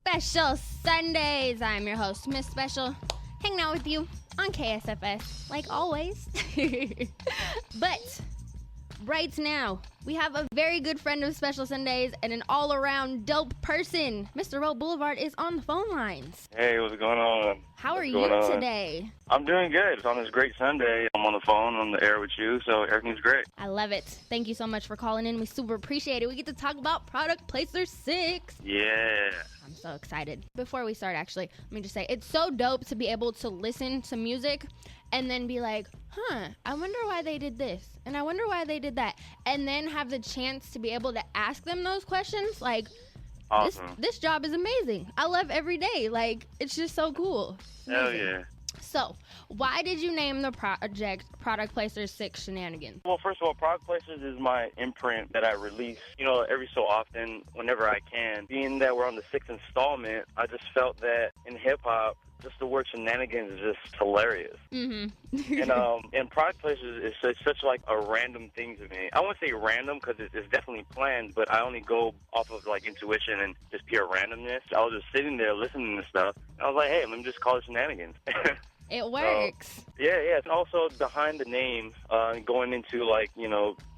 Special Sundays. I'm your host, Miss Special, hanging out with you on KSFS, like always. But right now, we have a very good friend of Special Sundays and an all-around dope person. Mr. Blvd is on the phone lines. Hey, what's going on? How are you today? I'm doing good. It's on this great Sunday. I'm on the phone, on the air with you, so everything's great. I love it. Thank you so much for calling in. We super appreciate it. We get to talk about Produc Placer 6. Yeah. I'm so excited. Before we start, actually, let me just say, it's so dope to be able to listen to music and then be like, I wonder why they did this, and I wonder why they did that, and then have the chance to be able to ask them those questions. Like, awesome. This job is amazing. I love every day. Like, it's just so cool. Hell yeah. So, why did you name the project Produc Placer 6 Shenanigans? Well, first of all, Produc Placer is my imprint that I release, every so often, whenever I can. Being that we're on the 6th installment, I just felt that in hip-hop, just the word shenanigans is just hilarious. Mm-hmm. and Produc Placer is such like a random thing to me. I won't say random because it's definitely planned, but I only go off of like intuition and just pure randomness. I was just sitting there listening to stuff. And I was like, hey, let me just call it Shenanigans. It works. Yeah. And also behind the name, going into like,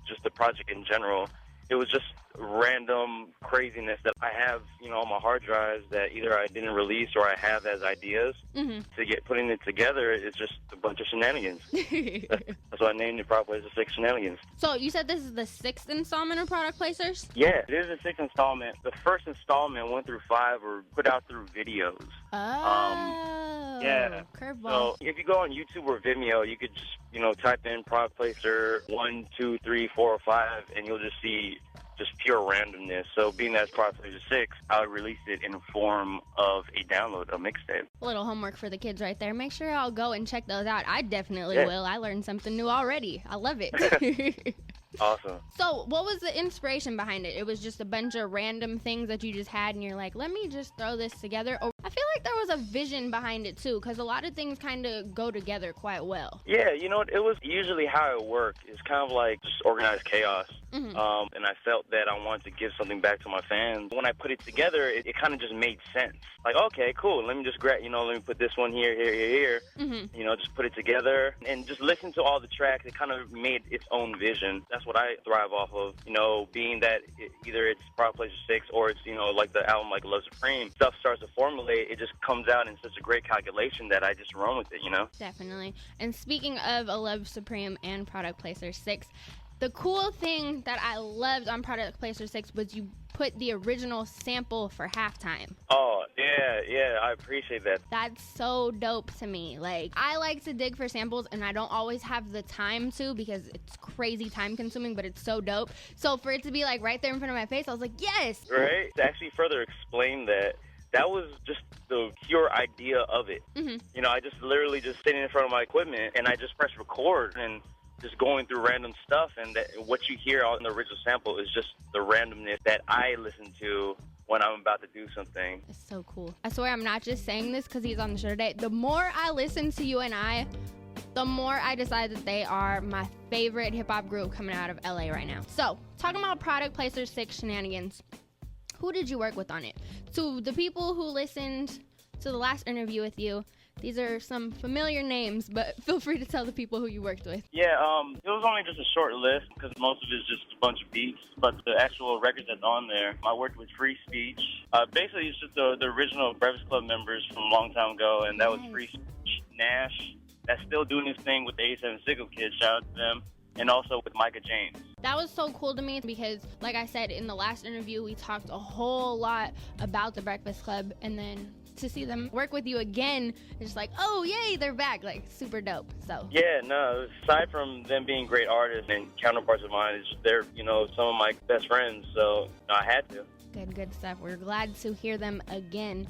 just the project in general, it was just random craziness that I have, on my hard drives that either I didn't release or I have as ideas. Mm-hmm. Putting it together is just a bunch of shenanigans. That's why I named it Produc Placer 6 Shenanigans. So you said this is the 6th installment of Produc Placers? Yeah, it is the 6th installment. The first installment 1 through 5 were put out through videos. Oh, yeah. Curveball. So if you go on YouTube or Vimeo, you could just, type in Produc Placer 1, 2, 3, 4, or 5, and you'll just see just pure randomness. So being that it's Produc Placer 6, I would release it in the form of a download, a mixtape. A little homework for the kids right there. Make sure y'all go and check those out. I definitely will. I learned something new already. I love it. Awesome. So what was the inspiration behind it? It was just a bunch of random things that you just had and you're like, let me just throw this together? Or I feel like there was a vision behind it too, because a lot of things kind of go together quite well. Yeah, it was usually how it worked. It's kind of like just organized chaos. Mm-hmm. And I felt that I wanted to give something back to my fans. When I put it together, it kind of just made sense. Like, okay, cool. Let me just grab, let me put this one here. Mm-hmm. Just put it together and just listen to all the tracks. It kind of made its own vision. That's what I thrive off of, being that either it's Produc Placer 6 or it's, like the album like Love Supreme. Stuff starts to formulate. It just comes out in such a great calculation that I just run with it, Definitely. And speaking of A Love Supreme and Produc Placer 6, the cool thing that I loved on Produc Placer 6 was you put the original sample for halftime. Oh, yeah, I appreciate that. That's so dope to me. Like, I like to dig for samples, and I don't always have the time to because it's crazy time-consuming, but it's so dope. So for it to be, like, right there in front of my face, I was like, yes! Right? To actually further explain that was just the pure idea of it. Mm-hmm. I just literally just sitting in front of my equipment, and I just press record, and just going through random stuff, and what you hear on the original sample is just the randomness that I listen to when I'm about to do something. It's so cool. I swear I'm not just saying this because he's on the show today. The more I listen to you and the more I decide that they are my favorite hip-hop group coming out of LA right now. So, talking about Produc Placer 6 Shenanigans, who did you work with on it? To the people who listened to the last interview with you, these are some familiar names, but feel free to tell the people who you worked with. Yeah, it was only just a short list because most of it is just a bunch of beats, but the actual record that's on there, I worked with Free Speech. Basically, it's just the original Breakfast Club members from a long time ago, and that was Free Speech, Nash, that's still doing his thing with the 87 Sickle Kids, shout out to them, and also with Micah James. That was so cool to me because, like I said, in the last interview, we talked a whole lot about the Breakfast Club, and then to see them work with you again, it's just like, oh, yay, they're back. Like, super dope. So yeah, no, aside from them being great artists and counterparts of mine, they're, some of my best friends, so I had to. Good stuff. We're glad to hear them again.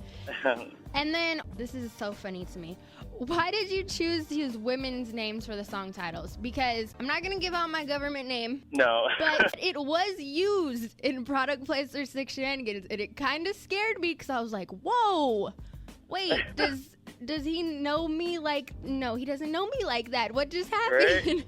And then, this is so funny to me. Why did you choose to use women's names for the song titles? Because I'm not going to give out my government name. No. But it was used in Produc Placer 6 Shenanigans, and it kind of scared me because I was like, whoa, wait, does he know me like, no, he doesn't know me like that. What just happened?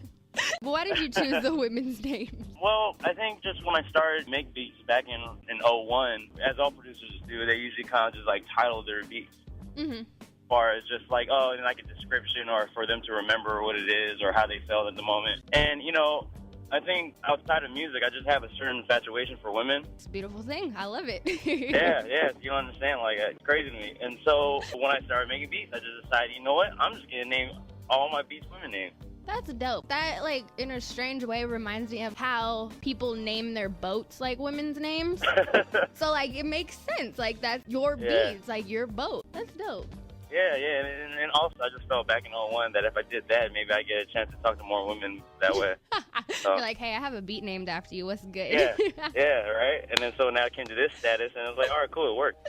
Why did you choose the women's names? Well, I think just when I started make beats back in '01, as all producers do, they usually kind of just like title their beats. Mm-hmm. As far as just like, oh, and like a description or for them to remember what it is or how they felt at the moment. And, you know, I think outside of music, I just have a certain infatuation for women. It's a beautiful thing. I love it. Yeah, you understand. Like, it's crazy to me. And so when I started making beats, I just decided, you know what? I'm just going to name all my beats women names. That's dope. That, like, in a strange way reminds me of how people name their boats like women's names. So, like, it makes sense. Like, that's your beats, like your boat. That's dope. Yeah, and also I just felt back in '01 that if I did that, maybe I'd get a chance to talk to more women that way. So, you're like, hey, I have a beat named after you. What's good? Yeah, right? And then so now I came to this status, and I was like, all right, cool, it worked.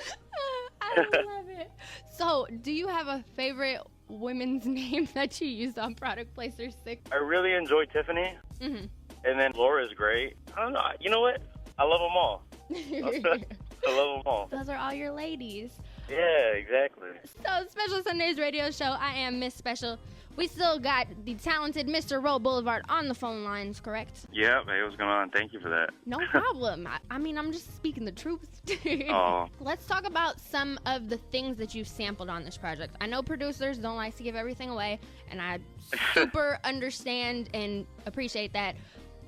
I love it. So, do you have a favorite women's name that you use on Produc Placer 6? I really enjoy Tiffany, and then Laura's great. I don't know. You know what? I love them all. I love them all. Those are all your ladies. Yeah, exactly. So, Special Sundays radio show. I am Miss Special. We still got the talented Mr. Roll Boulevard on the phone lines, correct? Yeah, hey, what's going on? Thank you for that. No problem. I mean, I'm just speaking the truth. Oh. Let's talk about some of the things that you've sampled on this project. I know producers don't like to give everything away, and I super understand and appreciate that.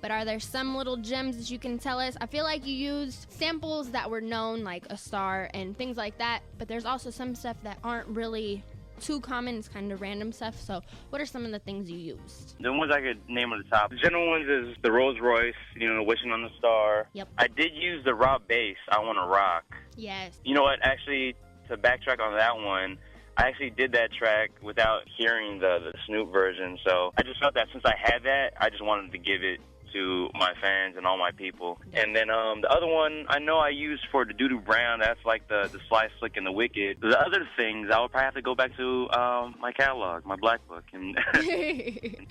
But are there some little gems that you can tell us? I feel like you used samples that were known, like A Star and things like that, but there's also some stuff that aren't really too common. It's kind of random stuff. So what are some of the things you used? The ones I could name on the top. The general ones is the Rolls Royce, you know, Wishing on the Star. Yep. I did use the raw bass, I Wanna Rock. Yes. You know what, actually, to backtrack on that one, I actually did that track without hearing the Snoop version. So I just felt that since I had that, I just wanted to give it to my fans and all my people. And then the other one I know I used for the Doo-Doo Brown, that's like the Sly Slick and the Wicked. The other things, I would probably have to go back to my catalog, my black book, and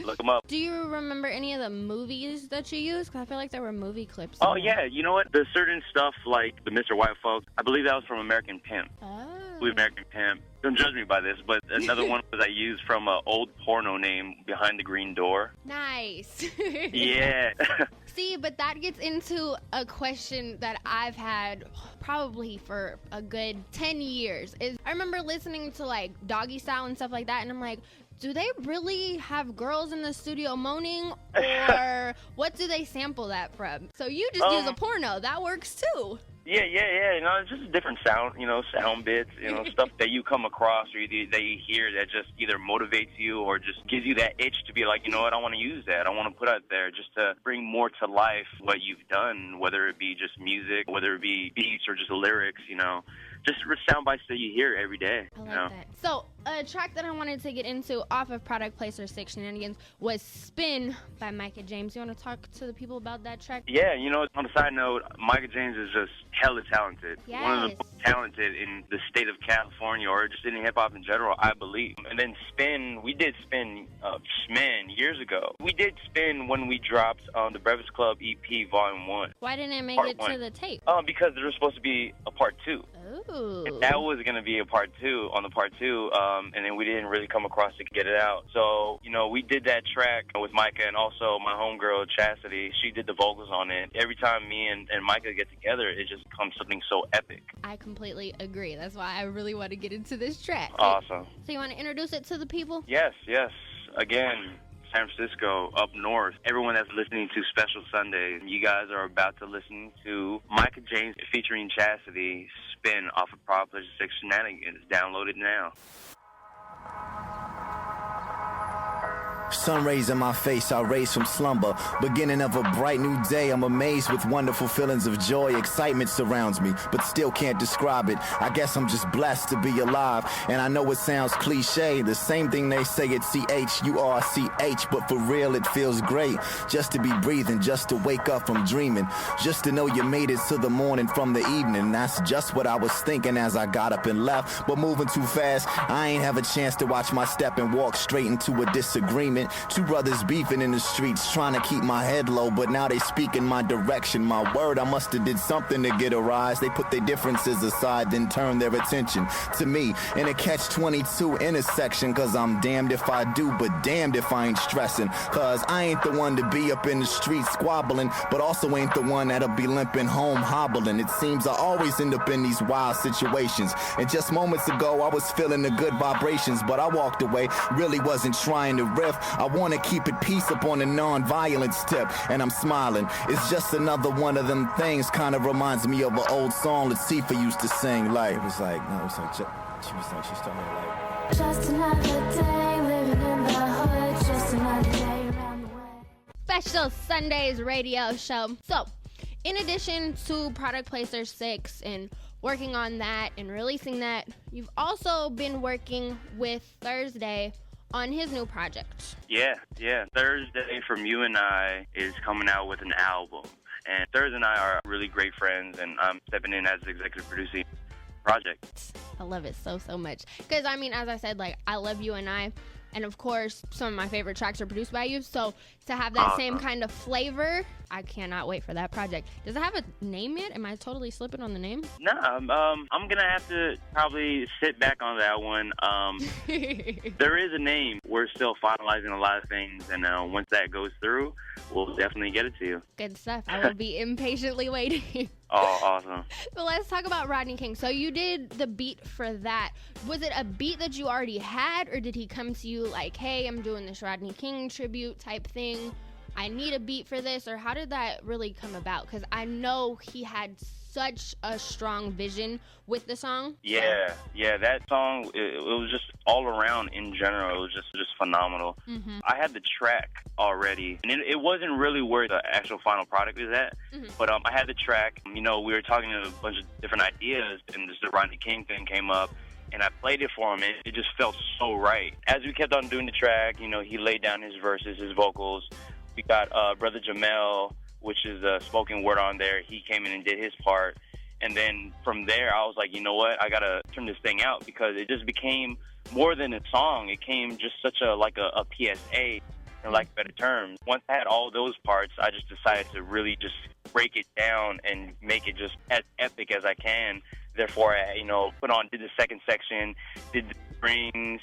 look them up. Do you remember any of the movies that you used? Because I feel like there were movie clips. Oh, yeah. You know what? There's certain stuff like the Mr. White Folks. I believe that was from American Pimp. Oh. American Pimp. Don't judge me by this, but another one was I used from an old porno name, Behind the Green Door. Nice. Yeah. See, but that gets into a question that I've had probably for a good 10 years. I remember listening to like Doggy Style and stuff like that, and I'm like, do they really have girls in the studio moaning, or what do they sample that from? So you just use a porno. That works too. Yeah. You know, it's just different sound, you know, sound bits, you know, stuff that you come across or that you hear that just either motivates you or just gives you that itch to be like, you know what, I want to use that. I want to put out there just to bring more to life what you've done, whether it be just music, whether it be beats or just lyrics, you know. Just sound bites that you hear every day. I like that. So, a track that I wanted to get into off of Produc Placer 6 Shenanigans was Spin by Micah James. You want to talk to the people about that track? Yeah, you know, on a side note, Micah James is just hella talented. Yes. One of the most talented in the state of California or just in hip-hop in general, I believe. And then Spin, we did Spin, years ago. We did Spin when we dropped the Breakfast Club EP Volume 1. Why didn't it make Part it 1. to the tape? Because there was supposed to be a Part 2. Ooh. And that was going to be a Part 2 on the Part 2, and then we didn't really come across to get it out. So, you know, we did that track with Micah and also my homegirl, Chastity. She did the vocals on it. Every time me and Micah get together, it just becomes something so epic. I completely agree. That's why I really want to get into this track. Awesome. So you want to introduce it to the people? Yes. Again, San Francisco, up north, everyone that's listening to Special Sundays, you guys are about to listen to Micah James featuring Chastity, Spin off of Produc Placer 6 Shenanigans. Download it now. Sun rays in my face, I raise from slumber. Beginning of a bright new day, I'm amazed with wonderful feelings of joy. Excitement surrounds me, but still can't describe it. I guess I'm just blessed to be alive. And I know it sounds cliche, the same thing they say at CHURCH, but for real it feels great. Just to be breathing, just to wake up from dreaming. Just to know you made it to the morning from the evening. That's just what I was thinking as I got up and left. But moving too fast, I ain't have a chance to watch my step and walk straight into a disagreement. excitement. Two brothers beefing in the streets, trying to keep my head low, but now they speak in my direction. My word, I must have did something to get a rise. They put their differences aside, then turn their attention to me in a catch-22 intersection. Cause I'm damned if I do, but damned if I ain't stressing. Cause I ain't the one to be up in the streets squabbling, but also ain't the one that'll be limping home hobbling. It seems I always end up in these wild situations. And just moments ago, I was feeling the good vibrations, but I walked away, really wasn't trying to riff. I want to keep it peace up on a non-violence tip, and I'm smiling. It's just another one of them things, kind of reminds me of an old song Latifah used to sing. Like, it was like, no, it was like, she was like, she started like, just another day living in the hood, just another day around the way. Special Sundays radio show. So, in addition to Produc Placer 6 and working on that and releasing that, you've also been working with Thurzday on his new project. Yeah. Thurzday from You and I is coming out with an album. And Thurzday and I are really great friends, and I'm stepping in as executive producing project. I love it so much. Because, I mean, as I said, like, I love You and I. And, of course, some of my favorite tracks are produced by you. So, to have that same kind of flavor, I cannot wait for that project. Does it have a name yet? Am I totally slipping on the name? No, I'm going to have to probably sit back on that one. There is a name. We're still finalizing a lot of things. And once that goes through, we'll definitely get it to you. Good stuff. I will be impatiently waiting. Oh, awesome. So let's talk about Rodney King. So you did the beat for that. Was it a beat that you already had, or did he come to you like, hey, I'm doing this Rodney King tribute type thing, I need a beat for this, or how did that really come about? Because I know he had such a strong vision with the song. Yeah, that song, it was just all around in general, it was just phenomenal. Mm-hmm. I had the track already, and it wasn't really where the actual final product is at, but I had the track. You know, we were talking to a bunch of different ideas, and just the Rodney King thing came up, and I played it for him, and it just felt so right. As we kept on doing the track, you know, he laid down his verses, his vocals. We got Brother Jamel, which is a spoken word on there. He came in and did his part. And then from there, I was like, you know what? I got to turn this thing out, because it just became more than a song. It came just such a PSA, in lack of better terms. Once I had all those parts, I just decided to really just break it down and make it just as epic as I can. Therefore, I, did the second section, did the strings,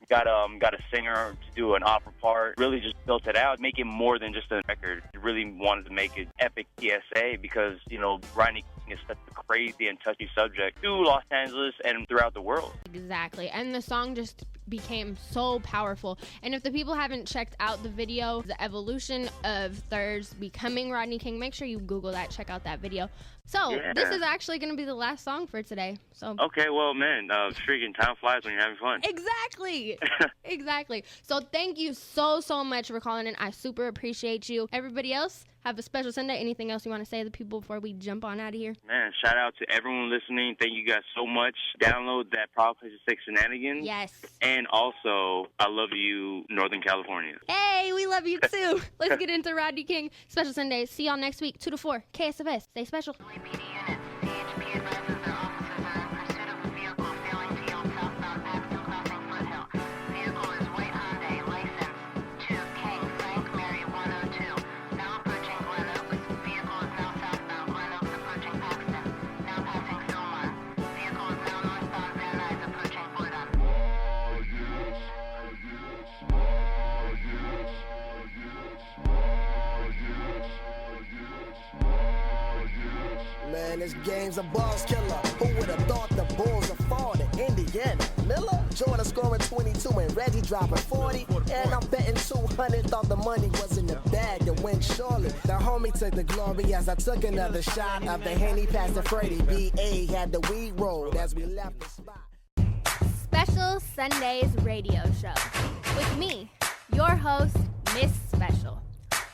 got a singer to do an opera part, really just built it out, make it more than just a record. Really wanted to make it epic PSA, because, Rodney King is such a crazy and touchy subject to Los Angeles and throughout the world. Exactly. And the song just became so powerful. And if the people haven't checked out the video, the evolution of Thurs becoming Rodney King, make sure you Google that, check out that video. So This is actually going to be the last song for today. So okay, well, man, freaking time flies when you're having fun. Exactly. Exactly. So thank you so much for calling in. I super appreciate you. Everybody else, have a special Sunday. Anything else you want to say to the people before we jump on out of here? Man, shout out to everyone listening. Thank you guys so much. Download that Produc Placer 6 Shenanigans. Yes. And also, I love you, Northern California. Hey, we love you too. Let's get into Rodney King Special Sundays. See y'all next week, 2 to 4, KSFS. Stay special. Man, this game's a boss killer. Who would have thought the Bulls would fall to Indiana? Miller, Jordan scoring 22 and Reggie dropping 40. And I'm betting 200, thought the money was in the bag to win surely. The homie took the glory as I took another shot of the Henny past the Freddie. B.A. had the weed rolled as we left the spot. Special Sundays radio show with me, your host, Miss Special,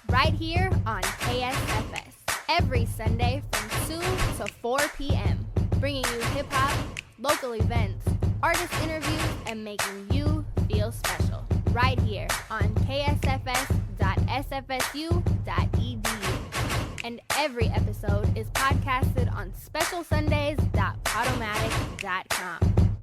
right here on KSFS. Every Sunday from 2 to 4 p.m., bringing you hip-hop, local events, artist interviews, and making you feel special. Right here on ksfs.sfsu.edu. And every episode is podcasted on specialsundays.podomatic.com.